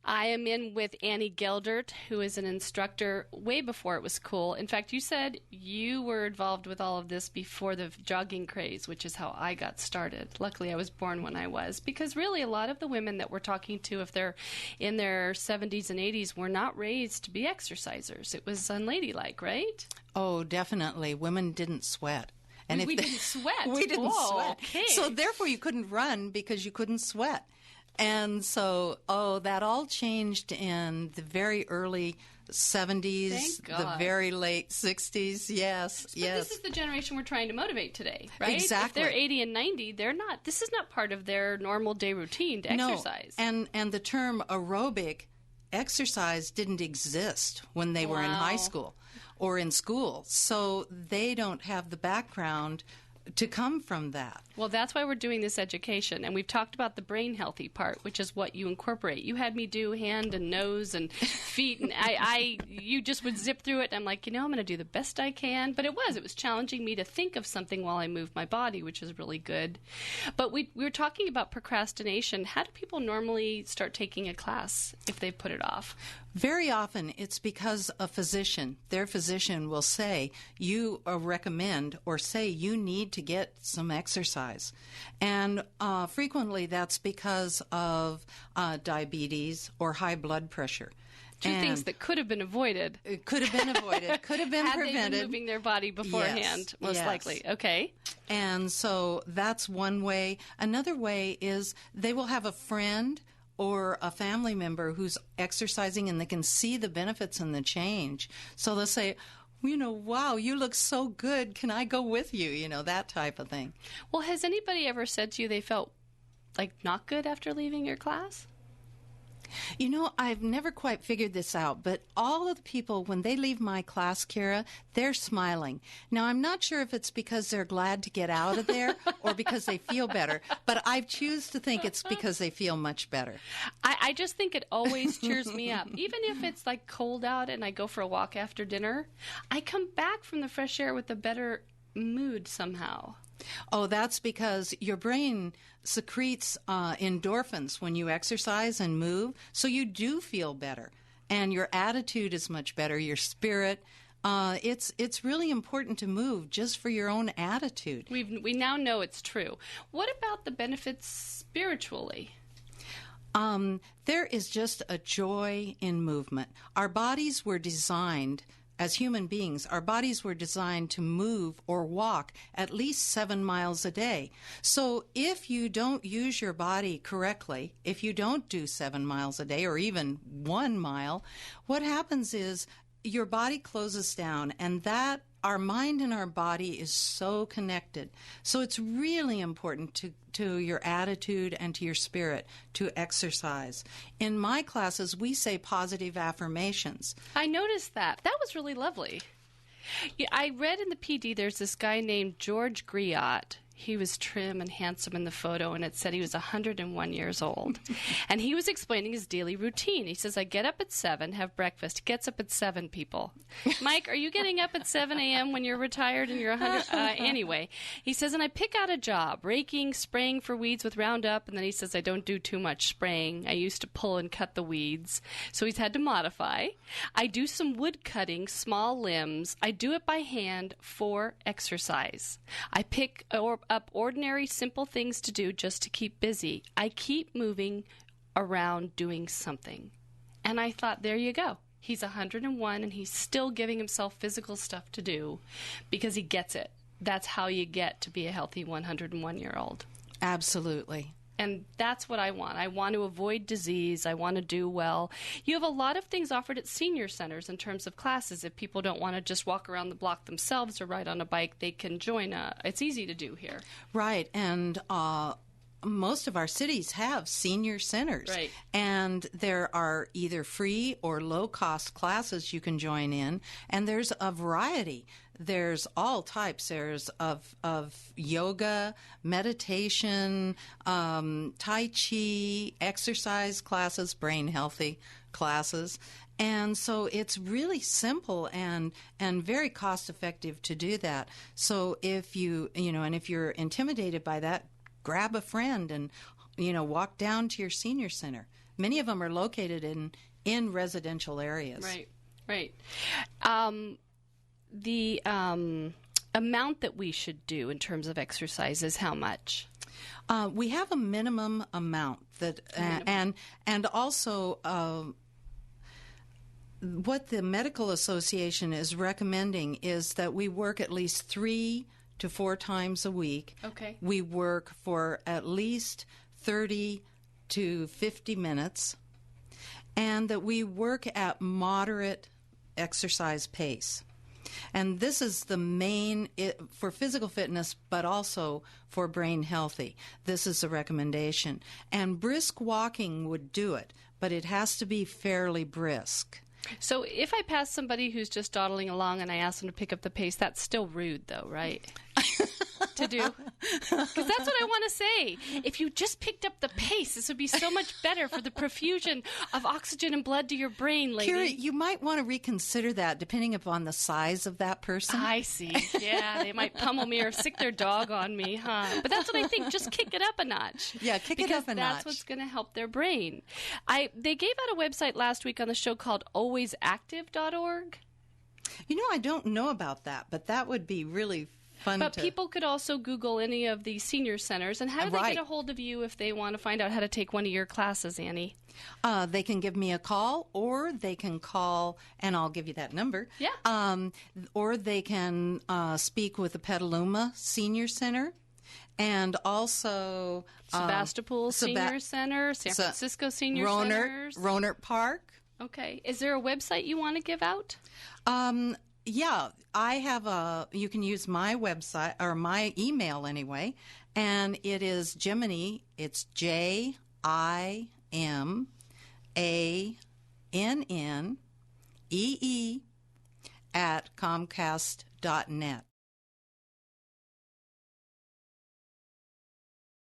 I am in with Annie Geldert, who is an instructor way before it was cool. In fact, you said you were involved with all of this before the jogging craze, which is how I got started. Luckily, I was born when I was, because really a lot of the women that we're talking to, if they're in their 70s and 80s, were not raised to be exercisers. It was unladylike, right? Oh, definitely. Women didn't sweat. And We didn't sweat. We didn't Whoa, sweat. okay. So therefore you couldn't run because you couldn't sweat. And so, that all changed in the very early 70s, Thank God. the very late 60s. Yes, But yes. this is the generation we're trying to motivate today, right? Exactly. If they're 80 and 90, they're not. This is not part of their normal day routine to exercise. No, and the term aerobic exercise didn't exist when they were in high school or in school. So they don't have the background to come from that. Well, that's why we're doing this education. And we've talked about the brain healthy part, which is what you incorporate. You had me do hand and nose and feet, and you just would zip through it. And I'm like, I'm going to do the best I can. But it was challenging me to think of something while I moved my body, which is really good. But we were talking about procrastination. How do people normally start taking a class if they put it off? Very often it's because their physician will say, you recommend or say you need to get some exercise. And frequently that's because of diabetes or high blood pressure. Two things that could have been avoided. It could have been avoided, could have been Had prevented. they been moving their body beforehand, most likely. Okay. And so that's one way. Another way is they will have a friend or a family member who's exercising and they can see the benefits and the change. So they'll say, wow, you look so good. Can I go with you? That type of thing. Well, has anybody ever said to you they felt like not good after leaving your class? I've never quite figured this out, but all of the people, when they leave my class, Kira, they're smiling. Now, I'm not sure if it's because they're glad to get out of there or because they feel better, but I choose to think it's because they feel much better. I just think it always cheers me up. Even if it's like cold out and I go for a walk after dinner, I come back from the fresh air with a better mood somehow. Oh, that's because your brain secretes endorphins when you exercise and move, so you do feel better, and your attitude is much better, your spirit. It's really important to move just for your own attitude. We now know it's true. What about the benefits spiritually? There is just a joy in movement. Our bodies were designed. As human beings, our bodies were designed to move or walk at least 7 miles a day. So if you don't use your body correctly, if you don't do 7 miles a day or even 1 mile, what happens is your body closes down, and that our mind and our body is so connected. So it's really important to your attitude and to your spirit to exercise. In my classes, we say positive affirmations. I noticed that. That was really lovely. Yeah, I read in the PD there's this guy named George Griot. He was trim and handsome in the photo, and it said he was 101 years old. And he was explaining his daily routine. He says, I get up at 7, have breakfast. He gets up at 7, people. Mike, are you getting up at 7 a.m. when you're retired and you're 100? Anyway, he says, and I pick out a job, raking, spraying for weeds with Roundup. And then he says, I don't do too much spraying. I used to pull and cut the weeds. So he's had to modify. I do some wood cutting, small limbs. I do it by hand for exercise. I pick up ordinary, simple things to do just to keep busy. I keep moving around doing something. And I thought, there you go. He's 101 and he's still giving himself physical stuff to do because he gets it. That's how you get to be a healthy 101-year-old. Absolutely. And that's what I want. I want to avoid disease. I want to do well. You have a lot of things offered at senior centers in terms of classes. If people don't want to just walk around the block themselves or ride on a bike, they can join. It's easy to do here. Right. And most of our cities have senior centers. Right. And there are either free or low-cost classes you can join in. And there's a variety. There's all types. There's of yoga, meditation, Tai Chi, exercise classes, brain healthy classes. And so it's really simple and very cost effective to do that. So if and if you're intimidated by that, grab a friend and, walk down to your senior center. Many of them are located in residential areas. Right, right. The amount that we should do in terms of exercise is how much? We have a minimum amount that, and also what the Medical Association is recommending is that we work at least 3 to 4 times a week. Okay. We work for at least 30 to 50 minutes, and that we work at moderate exercise pace. And this is the main for physical fitness, but also for brain healthy. This is a recommendation. And brisk walking would do it, but it has to be fairly brisk. So if I pass somebody who's just dawdling along and I ask them to pick up the pace, that's still rude, though, right? To do? Because that's what I want to say. If you just picked up the pace, this would be so much better for the profusion of oxygen and blood to your brain, lady. Kira, you might want to reconsider that depending upon the size of that person. I see. Yeah, they might pummel me or sick their dog on me, huh? But that's what I think. Just kick it up a notch. Yeah, kick it up a notch. Because that's what's going to help their brain. They gave out a website last week on the show called alwaysactive.org. You know, I don't know about that, but that would be really fun. But people could also Google any of the senior centers. And how do they get a hold of you if they want to find out how to take one of your classes, Annie? They can give me a call, or they can call, and I'll give you that number. Yeah. Or they can speak with the Petaluma Senior Center, and also Sebastopol Senior Center, San Francisco Senior Centers. Rohnert Park. Okay. Is there a website you want to give out? Yeah, I have you can use my website, or my email anyway, and it is Jiminy. It's JIMANNE @ Comcast.net.